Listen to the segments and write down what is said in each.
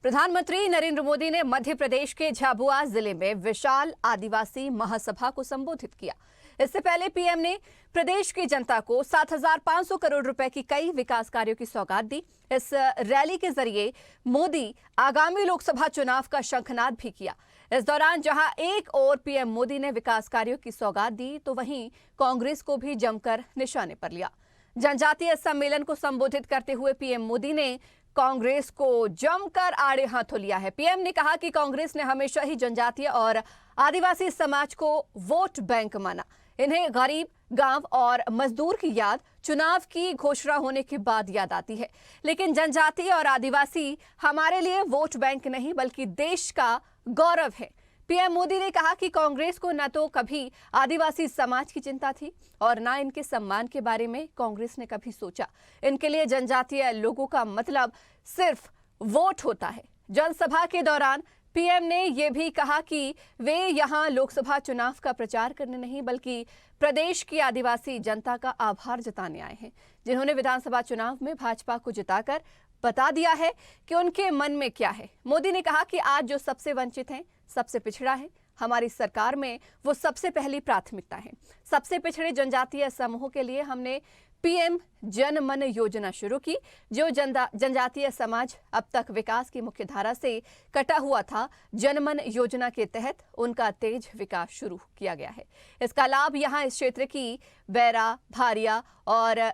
प्रधानमंत्री नरेंद्र मोदी ने मध्य प्रदेश के झाबुआ जिले में विशाल आदिवासी महासभा को संबोधित किया। इससे पहले पीएम ने प्रदेश की जनता को 7,500 करोड़ रुपए की कई विकास कार्यों की सौगात दी। इस रैली के जरिए मोदी आगामी लोकसभा चुनाव का शंखनाद भी किया। इस दौरान जहां एक ओर पीएम मोदी ने विकास कार्यों की सौगात दी, तो वहीं कांग्रेस को भी जमकर निशाने पर लिया। जनजातीय सम्मेलन को संबोधित करते हुए पीएम मोदी ने कांग्रेस को जमकर आड़े हाथों लिया है। पीएम ने कहा कि कांग्रेस ने हमेशा ही जनजातीय और आदिवासी समाज को वोट बैंक माना। इन्हें गरीब, गांव और मजदूर की याद चुनाव की घोषणा होने के बाद याद आती है। लेकिन जनजातीय और आदिवासी हमारे लिए वोट बैंक नहीं बल्कि देश का गौरव है। पीएम मोदी ने कहा कि कांग्रेस को न तो कभी आदिवासी समाज की चिंता थी और न इनके सम्मान के बारे में कांग्रेस ने कभी सोचा। इनके लिए जनजातीय लोगों का मतलब सिर्फ वोट होता है। जनसभा के दौरान पीएम ने यह भी कहा कि वे यहां लोकसभा चुनाव का प्रचार करने नहीं बल्कि प्रदेश की आदिवासी जनता का आभार जताने आए हैं, जिन्होंने विधानसभा चुनाव में भाजपा को जिताकर बता दिया है कि उनके मन में क्या है। मोदी ने कहा कि आज जो सबसे वंचित हैं, सबसे पिछड़ा है, हमारी सरकार में वो सबसे पहली प्राथमिकता है। सबसे पिछड़े जनजातीय समूहों के लिए हमने पीएम जन मन योजना शुरू की। जो जनजातीय समाज अब तक विकास की मुख्य धारा से कटा हुआ था, जनमन योजना के तहत उनका तेज विकास शुरू किया गया है। इसका लाभ यहाँ इस क्षेत्र की बैरा, भारिया और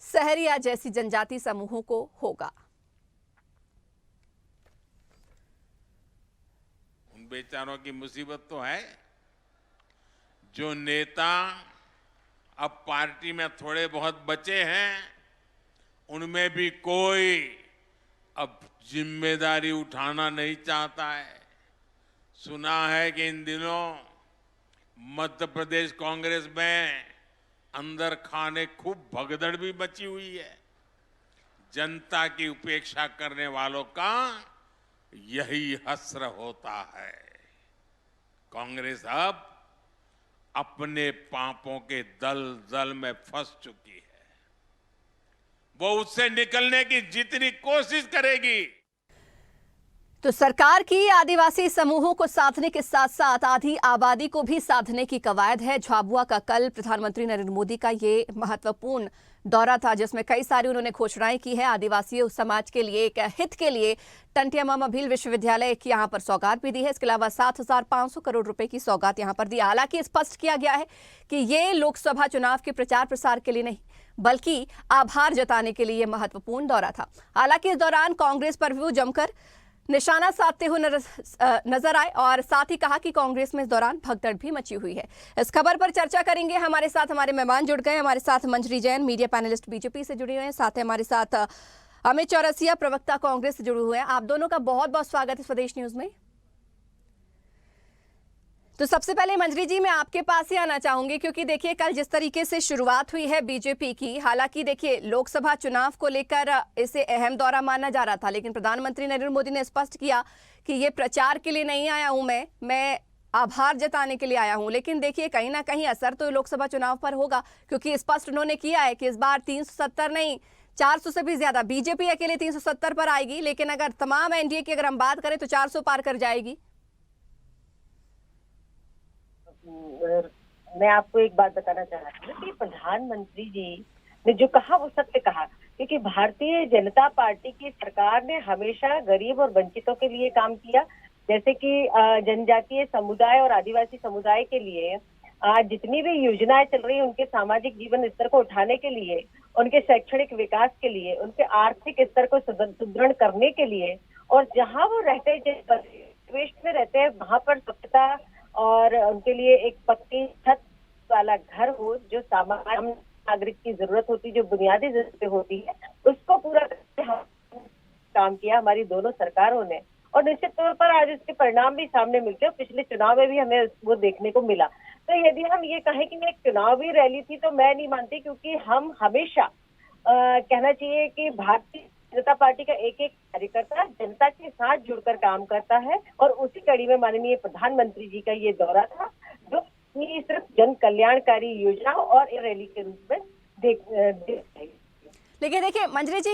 सहरिया जैसी जनजाति समूहों को होगा। उन बेचारों की मुसीबत तो है जो नेता अब पार्टी में थोड़े बहुत बचे हैं, उनमें भी कोई अब जिम्मेदारी उठाना नहीं चाहता है। सुना है कि इन दिनों मध्य प्रदेश कांग्रेस में अंदर खाने खूब भगदड़ भी मची हुई है। जनता की उपेक्षा करने वालों का यही हश्र होता है। कांग्रेस अब अपने पापों के दलदल में फंस चुकी है। वो उससे निकलने की जितनी कोशिश करेगी। तो सरकार की आदिवासी समूहों को साधने के साथ साथ आधी आबादी को भी साधने की कवायद है। झाबुआ का कल प्रधानमंत्री नरेंद्र मोदी का ये महत्वपूर्ण दौरा था, जिसमें कई सारी उन्होंने घोषणाएं की है। आदिवासी समाज के लिए, एक हित के लिए टंटिया मामा भील विश्वविद्यालय की यहां पर सौगात भी दी है। इसके अलावा 7,500 करोड़ रुपए की सौगात यहां पर दी। हालांकि स्पष्ट किया गया है कि ये लोकसभा चुनाव के प्रचार प्रसार के लिए नहीं बल्कि आभार जताने के लिए महत्वपूर्ण दौरा था। हालांकि इस दौरान कांग्रेस पर भी वो जमकर निशाना साधते हुए नजर आए और साथ ही कहा कि कांग्रेस में इस दौरान भगदड़ भी मची हुई है। इस खबर पर चर्चा करेंगे। हमारे साथ हमारे मेहमान जुड़ गए। हमारे साथ मंजरी जैन, मीडिया पैनलिस्ट बीजेपी से जुड़े हुए हैं। साथ ही हमारे साथ अमित चौरसिया, प्रवक्ता कांग्रेस से जुड़े हुए हैं। आप दोनों का बहुत बहुत स्वागत है स्वदेश न्यूज में। तो सबसे पहले मंजरी जी, मैं आपके पास ही आना चाहूंगी क्योंकि देखिए कल जिस तरीके से शुरुआत हुई है बीजेपी की, हालांकि देखिए लोकसभा चुनाव को लेकर इसे अहम दौरा माना जा रहा था, लेकिन प्रधानमंत्री नरेंद्र मोदी ने स्पष्ट किया कि ये प्रचार के लिए नहीं आया हूं, मैं आभार जताने के लिए आया हूं। लेकिन देखिए कहीं ना कहीं असर तो लोकसभा चुनाव पर होगा, क्योंकि स्पष्ट उन्होंने किया है कि इस बार 370 नहीं 400 से भी ज्यादा। बीजेपी अकेले 370 पर आएगी, लेकिन अगर तमाम एनडीए की अगर हम बात करें तो 400 पार कर जाएगी। मैं आपको एक बात बताना चाह रहा हूँ कि प्रधानमंत्री जी ने जो कहा वो सत्य कहा, क्योंकि भारतीय जनता पार्टी की सरकार ने हमेशा गरीब और वंचितों के लिए काम किया। जैसे कि जनजातीय समुदाय और आदिवासी समुदाय के लिए आज जितनी भी योजनाएं चल रही है, उनके सामाजिक जीवन स्तर को उठाने के लिए, उनके शैक्षणिक विकास के लिए, उनके आर्थिक स्तर को सुदृढ़ करने के लिए, और जहाँ वो रहते हैं, जिस परिवेश में रहते हैं, वहां पर स्वच्छता और उनके लिए एक पक्की छत वाला घर हो, जो सामान्य नागरिक की जरूरत होती है, जो बुनियादी जरूरतें होती है, उसको पूरा करके हम काम किया हमारी दोनों सरकारों ने। और निश्चित तौर पर आज इसके परिणाम भी सामने मिलते हैं। पिछले चुनाव में भी हमें वो देखने को मिला। तो यदि हम ये कहें कि एक चुनावी रैली थी, तो मैं नहीं मानती, क्योंकि हम हमेशा कहना चाहिए कि भारतीय जनता पार्टी का एक एक कार्यकर्ता जनता के साथ जुड़कर काम करता है, और उसी कड़ी में माननीय प्रधानमंत्री जी का ये दौरा था, जो सिर्फ जन कल्याणकारी योजना और रैली के रूप में देख लेकिन देखिए मंजरी जी,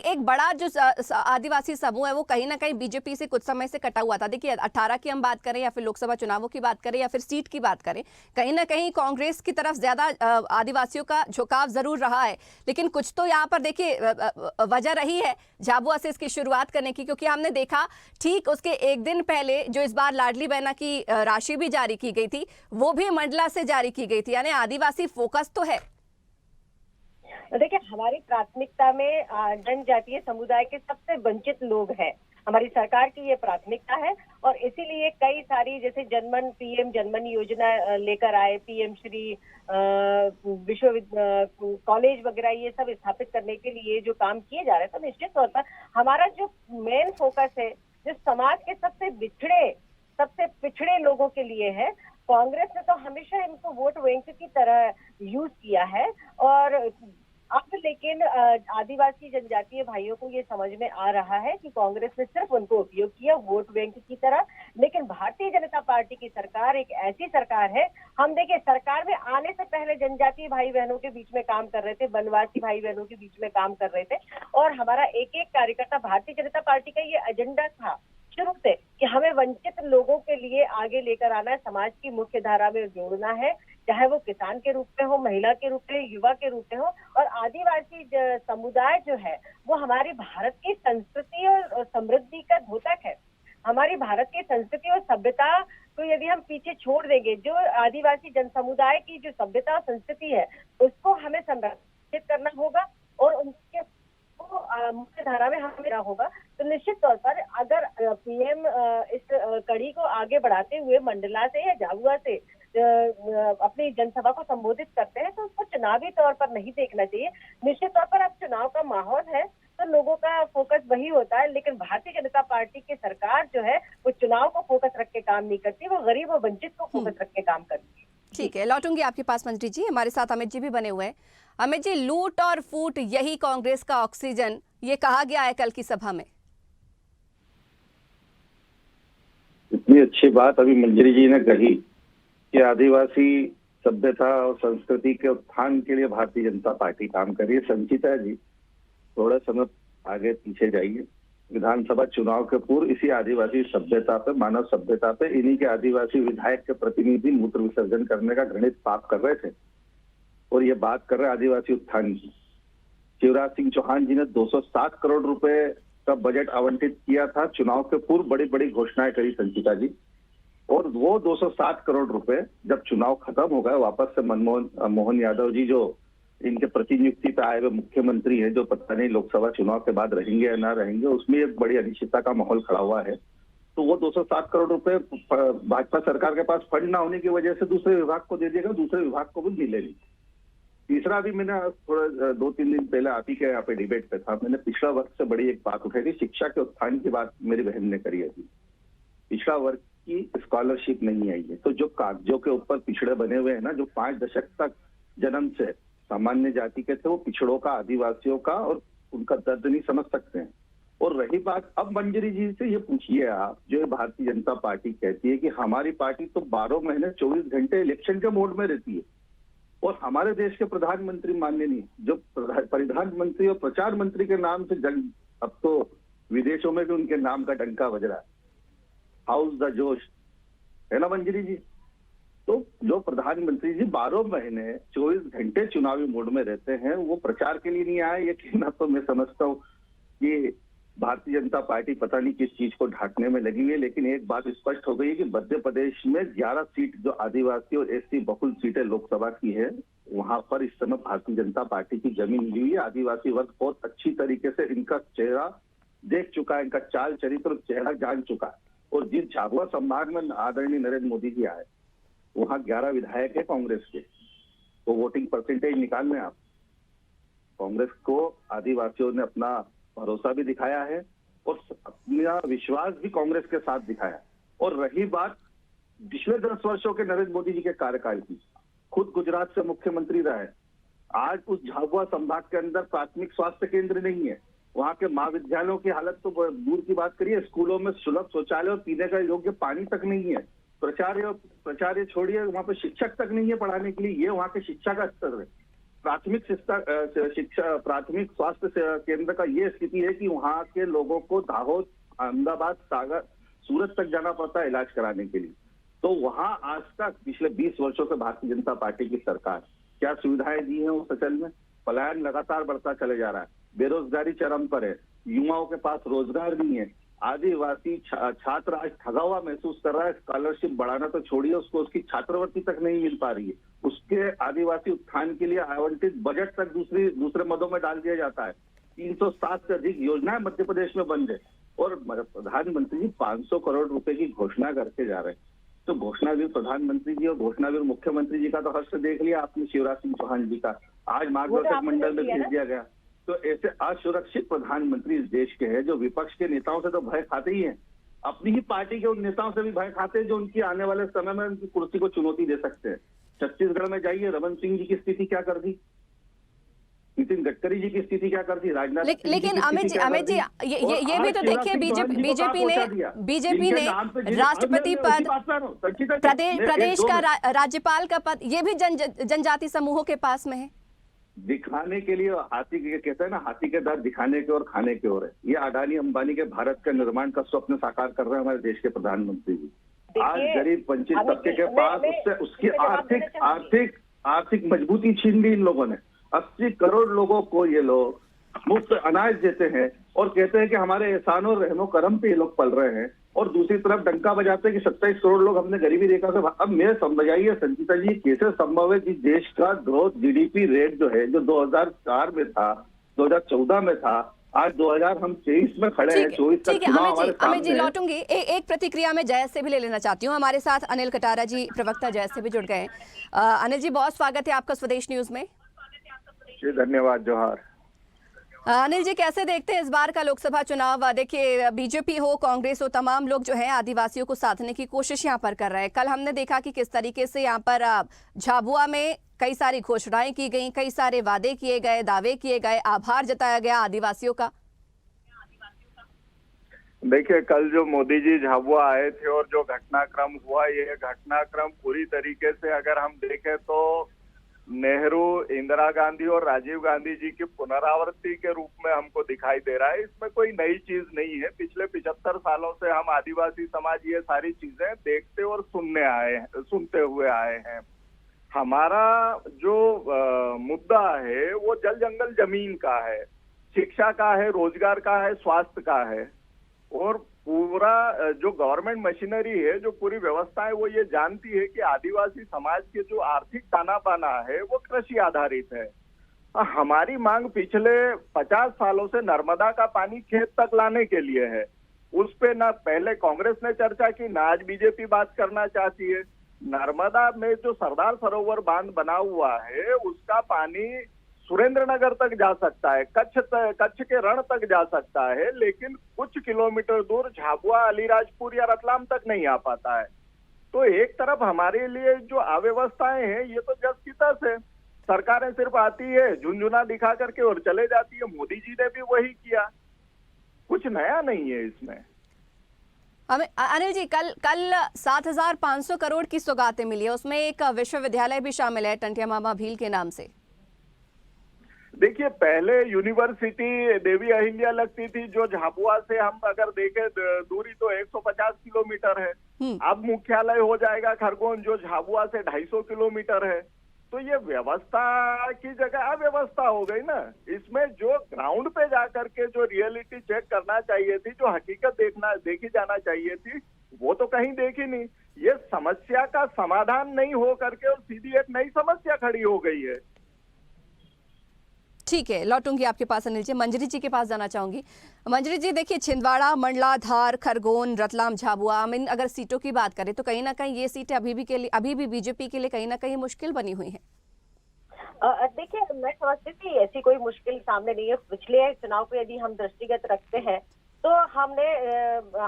एक बड़ा जो आदिवासी समूह है वो कहीं ना कहीं बीजेपी से कुछ समय से कटा हुआ था। देखिए 18 की हम बात करें या फिर लोकसभा चुनावों की बात करें या फिर सीट की बात करें, कहीं ना कहीं कांग्रेस की तरफ ज्यादा आदिवासियों का झुकाव जरूर रहा है। लेकिन कुछ तो यहाँ पर देखिए वजह रही है झाबुआ से इसकी शुरुआत करने की, क्योंकि हमने देखा ठीक उसके एक दिन पहले जो इस बार लाडली बहना की राशि भी जारी की गई थी वो भी मंडला से जारी की गई थी, यानी आदिवासी फोकस तो है। देखिए, हमारी प्राथमिकता में जनजातीय समुदाय के सबसे वंचित लोग हैं। हमारी सरकार की ये प्राथमिकता है और इसीलिए कई सारी जैसे जनमन पीएम जनमन योजना लेकर आए, पीएम श्री कॉलेज वगैरह ये सब स्थापित करने के लिए जो काम किए जा रहे हैं, तो निश्चित तौर पर हमारा जो मेन फोकस है जो समाज के सबसे पिछड़े लोगों के लिए है। कांग्रेस ने तो हमेशा इनको वोट बैंक की तरह यूज किया है और अब लेकिन आदिवासी जनजातीय भाइयों को ये समझ में आ रहा है कि कांग्रेस ने सिर्फ उनको उपयोग किया वोट बैंक की तरह। लेकिन भारतीय जनता पार्टी की सरकार एक ऐसी सरकार है, हम देखिए सरकार में आने से पहले जनजातीय भाई बहनों के बीच में काम कर रहे थे, वनवासी भाई बहनों के बीच में काम कर रहे थे और हमारा एक एक कार्यकर्ता, भारतीय जनता पार्टी का ये एजेंडा था शुरू से कि हमें वंचित लोगों के लिए आगे लेकर आना है, समाज की मुख्य धारा में जोड़ना है, चाहे वो किसान के रूप में हो, महिला के रूप में, युवा के रूप में हो। और आदिवासी समुदाय जो है वो हमारी भारत की संस्कृति और समृद्धि का द्योतक है। हमारी भारत की संस्कृति और सभ्यता को यदि हम पीछे छोड़ देंगे, जो आदिवासी जन समुदाय की जो सभ्यता और संस्कृति है उसको हमें संरक्षित करना होगा और उनके मुख्य धारा में हमें होगा। तो निश्चित तौर पर अगर पीएम इस कड़ी को आगे बढ़ाते हुए मंडला से या झाबुआ से अपनी जनसभा को संबोधित करते हैं तो उसको चुनावी तौर पर नहीं देखना चाहिए। निश्चित तौर पर अब चुनाव का माहौल है तो लोगों का फोकस वही होता है, लेकिन भारतीय जनता पार्टी की सरकार जो है वो चुनाव को फोकस रख के काम नहीं करती, वो गरीब और वंचित को फोकस रख के काम करती है। ठीक है, लौटूंगी आपके पास मंत्री जी। हमारे साथ अमित जी भी बने हुए हैं। अमित जी, लूट और फूट यही कांग्रेस का ऑक्सीजन, ये कहा गया है कल की सभा में। इतनी अच्छी बात अभी मंजरी जी ने कही कि आदिवासी सभ्यता और संस्कृति के उत्थान के लिए भारतीय जनता पार्टी काम कर रही है। संचिता जी थोड़ा समय आगे पीछे जाइए, विधानसभा चुनाव के पूर्व इसी आदिवासी सभ्यता पे, मानव सभ्यता पे इन्हीं के आदिवासी विधायक के प्रतिनिधि मूत्र विसर्जन करने का घृणित पाप कर रहे थे और ये बात कर रहे आदिवासी उत्थान की। शिवराज सिंह चौहान जी ने 207 करोड़ रुपए का बजट आवंटित किया था, चुनाव के पूर्व बड़ी बड़ी घोषणाएं करी संचिता जी, और वो 207 करोड़ रुपए जब चुनाव खत्म हो गए वापस से मोहन यादव जी जो इनके प्रतिनियुक्ति पे आए हुए मुख्यमंत्री हैं, जो पता नहीं लोकसभा चुनाव के बाद रहेंगे या ना रहेंगे, उसमें एक बड़ी अनिश्चितता का माहौल खड़ा हुआ है। तो वो 207 करोड़ रुपए भाजपा सरकार के पास फंड ना होने की वजह से दूसरे विभाग को दे देगा, दूसरे विभाग को भी मिले नहीं। तीसरा भी मैंने थोड़ा 2-3 दिन पहले आप ही के यहाँ पे डिबेट पे था, मैंने पिछड़ा वर्ग से बड़ी एक बात उठाई थी, शिक्षा के उत्थान की बात मेरी बहन ने करी है। पिछड़ा वर्ग की स्कॉलरशिप नहीं आई है, तो जो कागजों के ऊपर पिछड़े बने हुए हैं ना, जो 5 दशक तक जन्म से सामान्य जाति के थे, वो पिछड़ों का, आदिवासियों का, और उनका दर्द नहीं समझ सकते हैं। और रही बात अब मंजरी जी से ये पूछिए आप, जो भारतीय जनता पार्टी कहती है कि हमारी पार्टी तो 12 महीने 24 घंटे इलेक्शन के मोड में रहती है और हमारे देश के प्रधानमंत्री माननीय जो प्रधानमंत्री और प्रचार मंत्री के नाम से जंग, अब तो विदेशों में भी उनके नाम का डंका बज रहा है, हाउस द जोश, है ना मंजरी जी। तो जो प्रधानमंत्री जी 12 महीने 24 घंटे चुनावी मोड में रहते हैं, वो प्रचार के लिए नहीं आए, ये कहना तो मैं समझता हूँ कि भारतीय जनता पार्टी पता नहीं किस चीज को ढांकने में लगी है। लेकिन एक बात स्पष्ट हो गई है कि मध्य प्रदेश में 11 सीट जो आदिवासी और एससी बहुल सीटें लोकसभा की है, वहां पर इस समय भारतीय जनता पार्टी की जमीन मिली हुई है। आदिवासी वर्ग बहुत अच्छी तरीके से इनका चेहरा देख चुका है, इनका चाल चरित्र चेहरा जान चुका है। और जिस झाबुआ संभाग में आदरणीय नरेंद्र मोदी जी आए, वहां 11 विधायक है कांग्रेस के, तो वोटिंग परसेंटेज निकाल लें आप। कांग्रेस को आदिवासियों ने अपना भरोसा भी दिखाया है और अपना विश्वास भी कांग्रेस के साथ दिखाया। और रही बात पिछले 10 वर्षों के नरेंद्र मोदी जी के कार्यकाल की, खुद गुजरात से मुख्यमंत्री रहे, आज उस झाबुआ संभाग के अंदर प्राथमिक स्वास्थ्य केंद्र नहीं है, वहां के महाविद्यालयों की हालत तो दूर की बात करिए, स्कूलों में सुलभ शौचालय और पीने का योग्य पानी तक नहीं है, प्रचार्य छोड़िए, वहां पे शिक्षक तक नहीं है पढ़ाने के लिए, ये वहां के शिक्षा का स्तर है। प्राथमिक शिक्षा प्राथमिक स्वास्थ्य केंद्र का ये स्थिति है कि वहाँ के लोगों को दाहोद, अहमदाबाद, सागर, सूरत तक जाना पड़ता है इलाज कराने के लिए। तो वहाँ आज तक पिछले 20 वर्षों से भारतीय जनता पार्टी की सरकार क्या सुविधाएं दी हैं उस अंचल में? पलायन लगातार बढ़ता चले जा रहा है, बेरोजगारी चरम पर है, युवाओं के पास रोजगार नहीं है, आदिवासी छात्र आज ठगा हुआ महसूस कर रहा है। स्कॉलरशिप बढ़ाना तो छोड़िए, उसको उसकी छात्रवृत्ति तक नहीं मिल पा रही है। उसके आदिवासी उत्थान के लिए आवंटित बजट तक दूसरे मदों में डाल दिया जाता है। 307 से अधिक योजनाएं मध्य प्रदेश में बन गए और प्रधानमंत्री जी 500 करोड़ रुपए की घोषणा करके जा रहे हैं। तो घोषणावीर प्रधानमंत्री जी और घोषणावीर मुख्यमंत्री जी का तो हर्ष देख लिया आपने, शिवराज सिंह चौहान जी का आज मार्गदर्शक मंडल में भेज दिया गया। तो ऐसे असुरक्षित प्रधानमंत्री इस देश के हैं जो विपक्ष के नेताओं से तो भय खाते ही हैं, अपनी ही पार्टी के उन नेताओं से भी भय खाते हैं जो उनकी आने वाले समय में उनकी कुर्सी को चुनौती दे सकते हैं। छत्तीसगढ़ में जाइए, रमन सिंह जी की स्थिति क्या कर दी, नितिन गडकरी जी की स्थिति क्या कर दी, राजनाथ सिंह जी की लेकिन स्थिति क्या कर अमित जी दी। ये भी तो देखिए, बीजेपी ने राष्ट्रपति पद, प्रदेश का राज्यपाल का पद, ये भी जनजाति समूहों के पास में है। दिखाने के लिए हाथी के कहते हैं ना, हाथी के दांत दिखाने के और खाने के और है। ये अडानी अंबानी के भारत के निर्माण का स्वप्न साकार कर रहे हैं हमारे देश के प्रधानमंत्री जी। आज गरीब वंचित तबके के पास उसकी आर्थिक मजबूती छीन ली इन लोगों ने। 80 करोड़ लोगों को ये लोग मुफ्त अनाज देते हैं और कहते हैं कि हमारे एहसान और रहमो करम पे ये लोग पल रहे हैं, और दूसरी तरफ डंका बजाते हैं कि 27 करोड़ लोग हमने गरीबी रेखा से। अब मेरे समझाइए संचिता जी, कैसे संभव है कि देश का ग्रोथ जीडीपी रेट जो है, जो 2004 में था, 2014 में था, आज 2023 में खड़े हैं, 24 तक चुनाव हमारे सामने है। अमित जी लौटूंगी, एक प्रतिक्रिया में जयस से भी ले लेना चाहती हूँ। हमारे साथ अनिल कटारा जी, प्रवक्ता जयस से भी जुड़ गए। अनिल जी, बहुत स्वागत है आपका स्वदेश न्यूज में। धन्यवाद, जोहार। अनिल जी, कैसे देखते हैं इस बार का लोकसभा चुनाव? देखिए, बीजेपी हो, कांग्रेस हो, तमाम लोग जो है आदिवासियों को साधने की कोशिश यहाँ पर कर रहे हैं। कल हमने देखा कि किस तरीके से यहाँ पर झाबुआ में कई सारी घोषणाएं की गई, कई सारे वादे किए गए, दावे किए गए, आभार जताया गया आदिवासियों का। देखिए, कल जो मोदी जी झाबुआ आए थे और जो घटनाक्रम हुआ, ये घटनाक्रम पूरी तरीके से अगर हम देखें तो नेहरू, इंदिरा गांधी और राजीव गांधी जी की पुनरावृत्ति के रूप में हमको दिखाई दे रहा है। इसमें कोई नई चीज नहीं है। पिछले 75 सालों से हम आदिवासी समाज ये सारी चीजें देखते और सुनते हुए आए हैं। हमारा जो मुद्दा है वो जल जंगल जमीन का है, शिक्षा का है, रोजगार का है, स्वास्थ्य का है, और पूरा जो गवर्नमेंट मशीनरी है, जो पूरी व्यवस्था है, वो ये जानती है कि आदिवासी समाज के जो आर्थिक ताना बाना है वो कृषि आधारित है। हमारी मांग पिछले 50 सालों से नर्मदा का पानी खेत तक लाने के लिए है। उस पे ना पहले कांग्रेस ने चर्चा की, ना आज बीजेपी बात करना चाहती है। नर्मदा में जो सरदार सरोवर बांध बना हुआ है, उसका पानी सुरेंद्रनगर तक जा सकता है, कच्छ के रण तक जा सकता है, लेकिन कुछ किलोमीटर दूर झाबुआ, अलीराजपुर या रतलाम तक नहीं आ पाता है। तो एक तरफ हमारे लिए जो अव्यवस्थाएं हैं, ये तो जस की तस है। सरकारें सिर्फ आती है, झुनझुना दिखा करके और चले जाती है। मोदी जी ने भी वही किया, कुछ नया नहीं है इसमें। अनिल जी, कल 7,500 करोड़ की सौगातें मिली है, उसमें एक विश्वविद्यालय भी शामिल है टंटिया मामा भील के नाम से। देखिए, पहले यूनिवर्सिटी देवी अहिल्या लगती थी, जो झाबुआ से हम अगर देखें दूरी तो 150 किलोमीटर है। अब मुख्यालय हो जाएगा खरगोन, जो झाबुआ से 250 किलोमीटर है। तो ये व्यवस्था की जगह अव्यवस्था हो गई ना। इसमें जो ग्राउंड पे जाकर के जो रियलिटी चेक करना चाहिए थी, जो हकीकत देखी जाना चाहिए थी, वो तो कहीं देखी नहीं। ये समस्या का समाधान नहीं हो करके और सीधी एक नई समस्या खड़ी हो गई है। ठीक है, लौटूंगी आपके पास अनिल जी। मंजरी जी के पास जाना चाहूंगी। मंजरी जी, देखिए, छिंदवाड़ा, मंडला, धार, खरगोन, रतलाम, झाबुआ, इन अगर सीटों की बात करें तो कहीं ना कहीं ये सीटें अभी भी बीजेपी के लिए कहीं ना कहीं मुश्किल बनी हुई हैं। देखिए, मैं समझती थी ऐसी कोई मुश्किल सामने नहीं है। पिछले चुनाव को यदि हम दृष्टिगत रखते हैं तो हमने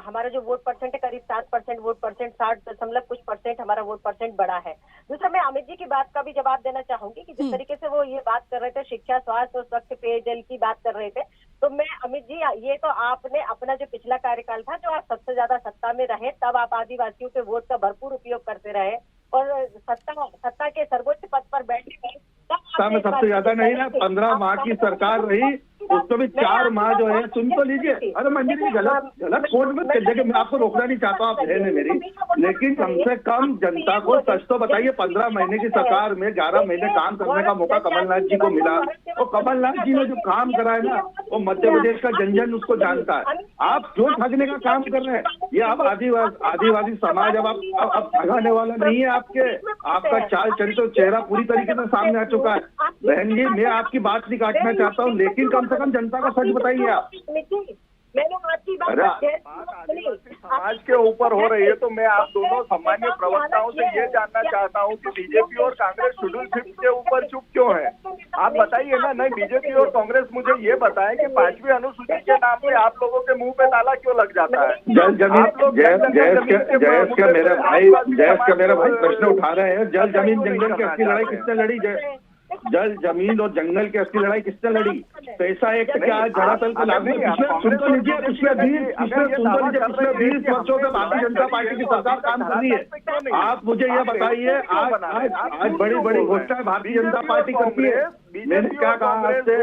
हमारा जो वोट परसेंट है करीब 7% वोट परसेंट, 60 कुछ परसेंट हमारा वोट परसेंट बढ़ा है। दूसरा, मैं अमित जी की बात का भी जवाब देना चाहूंगी कि जिस तरीके से वो ये बात कर रहे थे, शिक्षा, स्वास्थ्य और स्वच्छ पेयजल की बात कर रहे थे, तो मैं अमित जी, ये तो आपने अपना जो पिछला कार्यकाल था, जो आप सबसे ज्यादा सत्ता में रहे, तब आप आदिवासियों के वोट का भरपूर उपयोग करते रहे और सत्ता के सर्वोच्च पद पर बैठे गए, तब सत्ता में सबसे ज्यादा नहीं ना, 15 माह की सरकार रही, उसमें भी 4 माह जो है, सुन तो लीजिए। अरे मंजरी जी, गलत कोर्ट में करिए, मैं आपको रोकना नहीं चाहता, आप बहन है मेरी, लेकिन कम से कम जनता को सच तो बताइए। 15 महीने की सरकार में 11 महीने काम करने का मौका कमलनाथ जी को मिला, और कमलनाथ जी ने जो काम करा है ना, वो मध्य प्रदेश का जन जन उसको जानता है। आप क्यों ठगने का काम कर रहे हैं? ये अब आदिवासी समाज अब ठगाने वाला नहीं है आपके, आपका चाल चरित्र चेहरा पूरी तरीके से सामने आ चुका है। बहन जी, मैं आपकी बात नहीं काटना चाहता हूँ, लेकिन कम से कम जनता का सच बताइए आप। मैंने आपकी बात समाज के ऊपर हो रही है, तो मैं आप दोनों सामान्य प्रवक्ताओं से ये जानना चाहता हूँ कि बीजेपी और कांग्रेस शेड्यूल 5 के ऊपर चुप क्यों है? आप बताइए ना। नहीं, बीजेपी और कांग्रेस मुझे ये बताएं कि 5वीं अनुसूची के नाम पे आप लोगों के मुंह पे ताला क्यों लग जाता है? जल जमीन, जयस का मेरा भाई प्रश्न उठा रहे हैं। जल जमीन जंगल की असली लड़ाई किसने लड़ी? जल जमीन और जंगल की असली लड़ाई किसने लड़ी? पैसा एक्ट क्या है धरातल को लागू? सुन तो लीजिए, पिछले 20 वर्षों से भारतीय जनता पार्टी की सरकार काम कर रही है। आप मुझे ये बताइए, आज बड़ी बड़ी घोषणा भारतीय जनता पार्टी करती है। मैंने क्या कहा आपसे?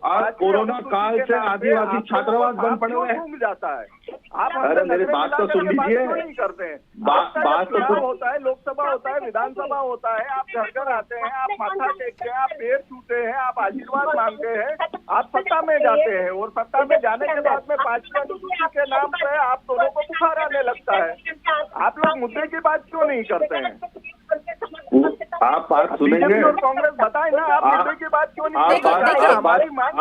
आज कोरोना काल से आदिवासी छात्रावास बंद पड़े हुए हैं। जाता है आप, अरे मेरी बात तो सुन लीजिए। नहीं करते हैं। बात तो सुन, होता है, लोकसभा होता है, विधानसभा होता है, आप घर घर आते हैं, आप माथा टेकते हैं, आप पैर छूते हैं, आप आशीर्वाद मांगते हैं, आप सत्ता में जाते हैं, और सत्ता में जाने के बाद में 5वीं अनुसूची के नाम पे आप दोनों को बुखार आने लगता है। आप लोग मुद्दे की बात क्यों नहीं करते हैं? आप बात सुनेंगे और कांग्रेस बताए ना, आप मुद्दे की बात क्यों नहीं देखिए, करते? देखिए, हमारी मांग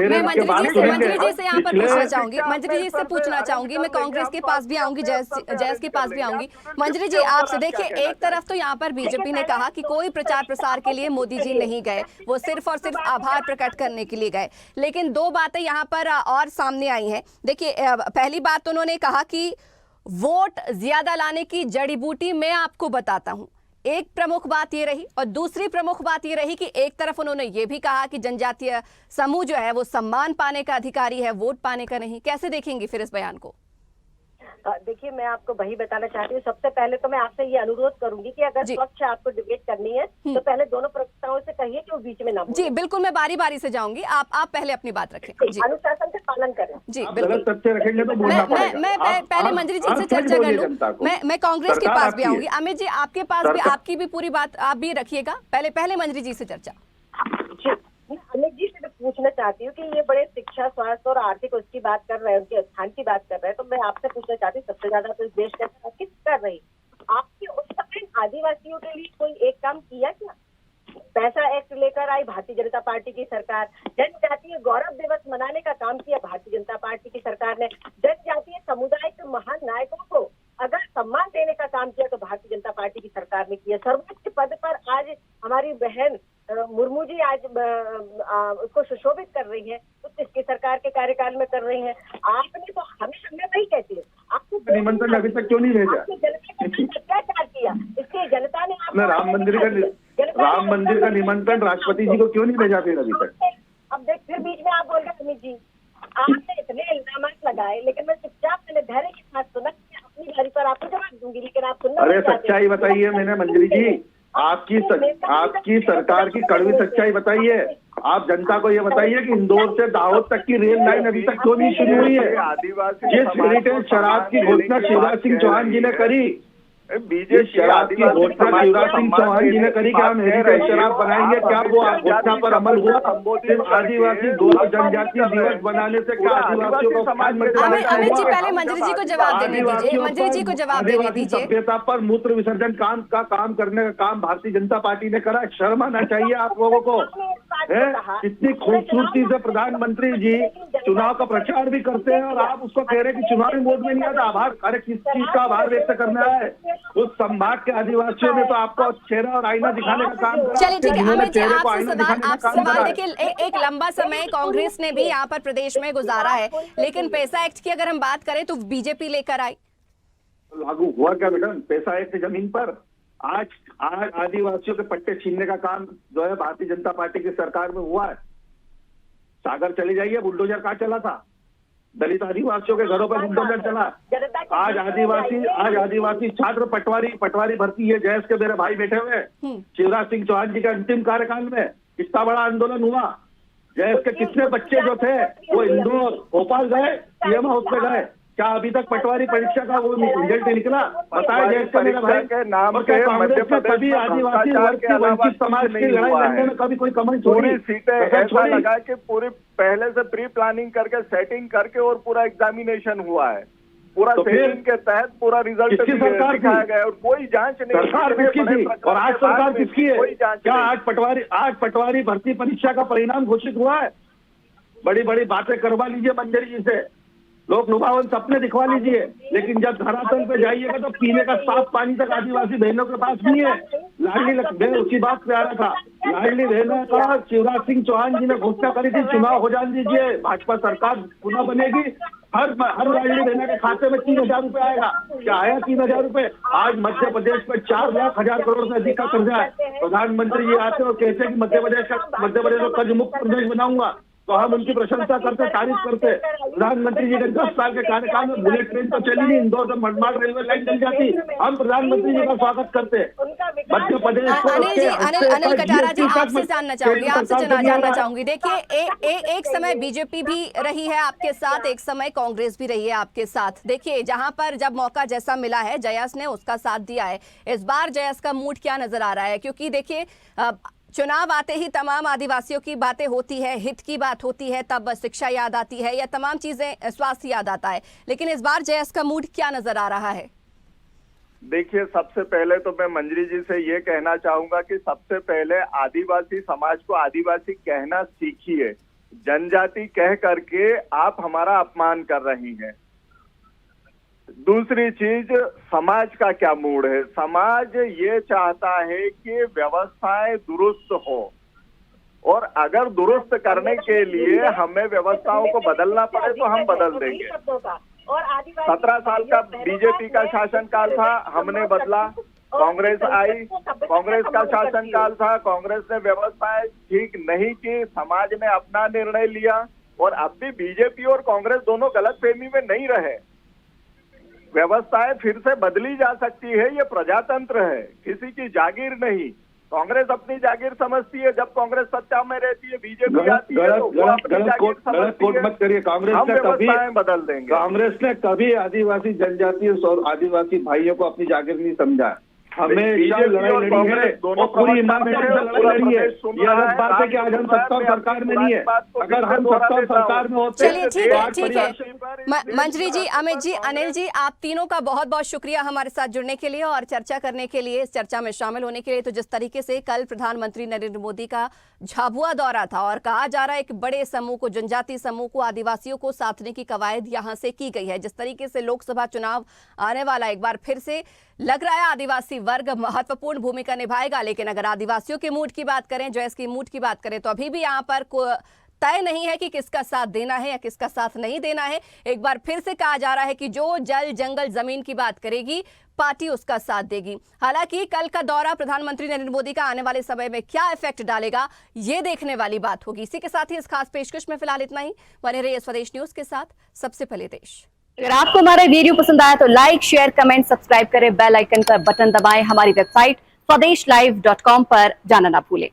मैं मंजरी जी से यहाँ पर पूछना चाहूंगी, मंजरी जी से पूछना चाहूंगी, मैं कांग्रेस के पास भी आऊंगी, जयस के पास भी आऊंगी। मंजरी जी, आपसे देखिए, एक तरफ तो यहाँ पर बीजेपी ने कहा कि कोई प्रचार प्रसार के लिए मोदी जी नहीं गए, वो सिर्फ और सिर्फ आभार प्रकट करने के लिए गए। लेकिन दो बातें यहाँ पर और सामने आई हैं। देखिए, पहली बात तो उन्होंने कहा कि वोट ज्यादा लाने की जड़ी बूटी मैं आपको बताता हूं। एक प्रमुख बात ये रही, और दूसरी प्रमुख बात ये रही कि एक तरफ उन्होंने ये भी कहा कि जनजातीय समूह जो है वो सम्मान पाने का अधिकारी है, वोट पाने का नहीं। कैसे देखेंगे फिर इस बयान को? देखिए, मैं आपको वही बताना चाहती हूँ। सबसे पहले तो मैं आपसे ये अनुरोध करूंगी कि अगर पक्ष आपको डिबेट करनी है तो पहले दोनों प्रवक्ताओं से कहिए कि वो बीच में ना बोलें। जी बिल्कुल, मैं बारी बारी से जाऊंगी, आप पहले अपनी बात रखें। जी, अनुशासन का पालन करें। जी बिल्कुल, तथ्य रखेंगे तो बोलना पड़ेगा। मैं पहले मंजरी जी से चर्चा कर लूं। मैं कांग्रेस के पास भी आऊंगी। अमित जी, आपके पास भी, आपकी भी पूरी बात आप भी रखिएगा। पहले मंजरी जी से चर्चा। अमित जी से पूछना चाहती हूँ कि ये बड़े शिक्षा, स्वास्थ्य और आर्थिक उसकी बात कर रहे हैं, उनके स्थान की बात कर रहे हैं, तो मैं आपसे पूछना चाहती हूँ, सबसे ज्यादा तो इस देश के अंदर किस कर रही आपके उस समय आदिवासियों के लिए कोई एक काम किया क्या? पैसा एक्ट लेकर आई भारतीय जनता पार्टी की सरकार। जनजातीय गौरव दिवस मनाने का काम किया भारतीय जनता पार्टी की सरकार ने। जनजातीय समुदाय के महान नायकों को अगर सम्मान देने का काम किया तो भारतीय जनता पार्टी की सरकार ने किया। सर्वोच्च पद पर आज हमारी बहन मुर्मू जी आज उसको सुशोभित कर रही है, तो किसकी सरकार के कार्यकाल में कर रही है? आपने तो हमें वही कहती है, आपको निमंत्रण अभी तक क्यों नहीं भेजा? अत्याचार किया, इसलिए जनता ने राम मंदिर का निमंत्रण राष्ट्रपति जी को क्यों नहीं भेजा फिर अभी तक? अब देख, फिर बीच में आप बोल रहे अमित जी, आपने इतने इल्जाम लगाए, लेकिन मैं चुपचाप मैंने धैर्य के साथ सुना। अपनी बारी पर आपको जवाब दूंगी, लेकिन आप सुनना। अरे सच्चाई बताइए। मैंने मंजरी जी, आपकी सरकार की कड़वी सच्चाई बताइए। आप जनता को ये बताइए कि इंदौर से दाहोद तक की रेल लाइन अभी तक क्यों नहीं शुरू हुई है? जिस हेरिटेज शराब की घोषणा शिवराज सिंह चौहान जी ने करी, शराब की घोषणा शिवराज सिंह चौहान जी ने करी कि हम हेरिटेज शराब बनाएंगे, क्या वो घोषणा पर अमल हुआ? सिर्फ आदिवासी दोनों जनजातीय दिवस बनाने से क्या आदिवासियों को अमित जी, पहले मंजरी जी को जवाब देने दीजिए। मंजरी जी को जवाब देने दीजिए। सभ्यता पर मूत्र विसर्जन काम करने का काम भारतीय जनता पार्टी ने करा। शर्म आना चाहिए आप लोगों को। इतनी खूबसूरती से प्रधानमंत्री जी चुनाव का प्रचार भी करते हैं और आप उसको कह रहे हैं कि चुनावी मोड में नहीं आता। आभार, अरे किस चीज का आभार व्यक्त करना है? उस संभाग के आदिवासियों ने तो आपको चेहरा और आईना दिखाने का काम करा। चलिए ठीक है, अमित जी, आपसे सवाल देखिए, एक लंबा समय कांग्रेस ने भी यहाँ पर प्रदेश में गुजारा है, लेकिन पैसा एक्ट की अगर हम बात करें तो बीजेपी लेकर आई। लागू हुआ क्या बेटा पैसा एक्ट जमीन पर? आज आदिवासियों के पट्टे छीनने का काम जो है भारतीय जनता पार्टी की सरकार में हुआ है। सागर चले जाइए, बुलडोजर कहाँ चला था? दलित आदिवासियों के घरों पर बुलडोजर चला। आज आदिवासी छात्र पटवारी भर्ती है, जयस के मेरे भाई बैठे हुए हैं। शिवराज सिंह चौहान जी के अंतिम कार्यकाल में कितना बड़ा आंदोलन हुआ। जयस के कितने बच्चे जो थे वो इंदौर, भोपाल गए, सीएम हाउस पे गए। क्या अभी तक पटवारी परीक्षा का वो रिजल्ट निकला? बताया जयस का मेरा भाई। और क्या कांग्रेस में कभी आदिवासी वर्ग के वंचित समाज की लड़ाई लड़ने में कभी कोई कमी पूरी सीटें ऐसा लगा कि पूरी पहले से प्री प्लानिंग करके सेटिंग करके और पूरा एग्जामिनेशन हुआ है, पूरा तो सेटिंग के तहत पूरा रिजल्ट दिखाया गया और कोई जांच नहीं। सरकार किसकी थी और आज सरकार किसकी है? क्या आज पटवारी भर्ती परीक्षा का परिणाम घोषित हुआ है? बड़ी बड़ी बातें करवा लीजिए मंजरी जी से, लोक लुभावन सपने दिखवा लीजिए, लेकिन जब धरातल पे जाइएगा तो पीने का साफ पानी तक आदिवासी बहनों के पास नहीं है। मैं उसी बात पे आ रहा था, लाडली बहनों का शिवराज सिंह चौहान जी ने घोषणा करी थी, चुनाव हो जाने दीजिए, भाजपा सरकार पुनः बनेगी, हर लाडली बहना के खाते में 3,000 रुपए आएगा। क्या आया 3,000 रुपए? आज मध्य प्रदेश में 4,00,000 करोड़ से अधिक का कर्जा है। प्रधानमंत्री जी आते और कहते हैं कि मध्य प्रदेश को कर्ज मुक्त प्रदेश बनाऊंगा, तो हम उनकी प्रशंसा करते, तारीफ करते। प्रधानमंत्री जी के 10 साल के कार्यकाल में बुलेट ट्रेन तो चली नहीं, इंदौर से मनमाड़ रेलवे लाइन चल जाती, हम प्रधानमंत्री जी का स्वागत करते। मध्य प्रदेश अनिल कटारा जी, आपसे जानना चाहूंगी, देखिए एक समय बीजेपी भी रही है आपके साथ, एक समय कांग्रेस भी रही है आपके साथ। देखिए जहां पर जब मौका जैसा मिला है जयस ने उसका साथ दिया है। इस बार जयस का मूड क्या नजर आ रहा है? क्योंकि देखिए चुनाव आते ही तमाम आदिवासियों की बातें होती है, हित की बात होती है, तब शिक्षा याद आती है या तमाम चीजें, स्वास्थ्य याद आता है, लेकिन इस बार जयस का मूड क्या नजर आ रहा है? देखिए, सबसे पहले तो मैं मंजरी जी से ये कहना चाहूंगा कि सबसे पहले आदिवासी समाज को आदिवासी कहना सीखिए। जनजाति कह करके आप हमारा अपमान कर रही हैं। दूसरी चीज, समाज का क्या मूड है? समाज ये चाहता है कि व्यवस्थाएं दुरुस्त हो, और अगर दुरुस्त करने के लिए हमें व्यवस्थाओं को बदलना पड़े तो हम बदल देंगे। 17 साल का बीजेपी का शासनकाल था, हमने बदला। कांग्रेस आई, कांग्रेस का शासनकाल था, कांग्रेस ने व्यवस्थाएं ठीक नहीं की, समाज ने अपना निर्णय लिया। और अब भी बीजेपी और कांग्रेस दोनों गलतफहमी में नहीं रहे। व्यवस्थाएं फिर से बदली जा सकती है, ये प्रजातंत्र है, किसी की जागीर नहीं। कांग्रेस अपनी जागीर समझती है, जब कांग्रेस सत्ता में रहती है, बीजेपी आती है तो वो अपनी जागीर समझती है। मत करिए, व्यवस्थाएं बदल देंगे। कांग्रेस ने कभी आदिवासी जनजाति और आदिवासी भाइयों को अपनी जागीर नहीं समझा। हमेशा लड़ाई लड़ी है, दोनों पूरी ईमानदारी से लड़ाई लड़ी है। ये अलग बात है कि आज हम सत्ता और सरकार में नहीं है, अगर हम सत्ता और सरकार में होते। चलिए ठीक है मंजरी जी, अमित जी, अनिल जी, आप तीनों का बहुत बहुत शुक्रिया हमारे साथ जुड़ने के लिए और चर्चा करने के लिए, इस चर्चा में शामिल होने के लिए। तो जिस तरीके से कल प्रधानमंत्री नरेंद्र मोदी का झाबुआ दौरा था और कहा जा रहा है कि बड़े समूह को, जनजातीय समूह को, आदिवासियों को साधने की कवायद यहां से की गई है। जिस तरीके से लोकसभा चुनाव आने वाला, एक बार फिर से लग रहा है आदिवासी वर्ग महत्वपूर्ण भूमिका निभाएगा। लेकिन अगर आदिवासियों के मूड की बात करें, जयस की मूड की बात करें, तो अभी भी यहाँ पर तय नहीं है कि किसका साथ देना है या किसका साथ नहीं देना है। एक बार फिर से कहा जा रहा है कि जो जल, जंगल, जमीन की बात करेगी, पार्टी उसका साथ देगी। हालांकि कल का दौरा प्रधानमंत्री नरेंद्र मोदी का आने वाले समय में क्या इफेक्ट डालेगा, ये देखने वाली बात होगी। इसी के साथ ही इस खास पेशकश में फिलहाल इतना ही। बने रहिए स्वदेश न्यूज के साथ, सबसे पहले देश। अगर आपको हमारा वीडियो पसंद आया तो लाइक, शेयर, कमेंट, सब्सक्राइब करें, बेल आइकन का बटन दबाएं। हमारी वेबसाइट swadeshlive.com पर जाना ना भूलें।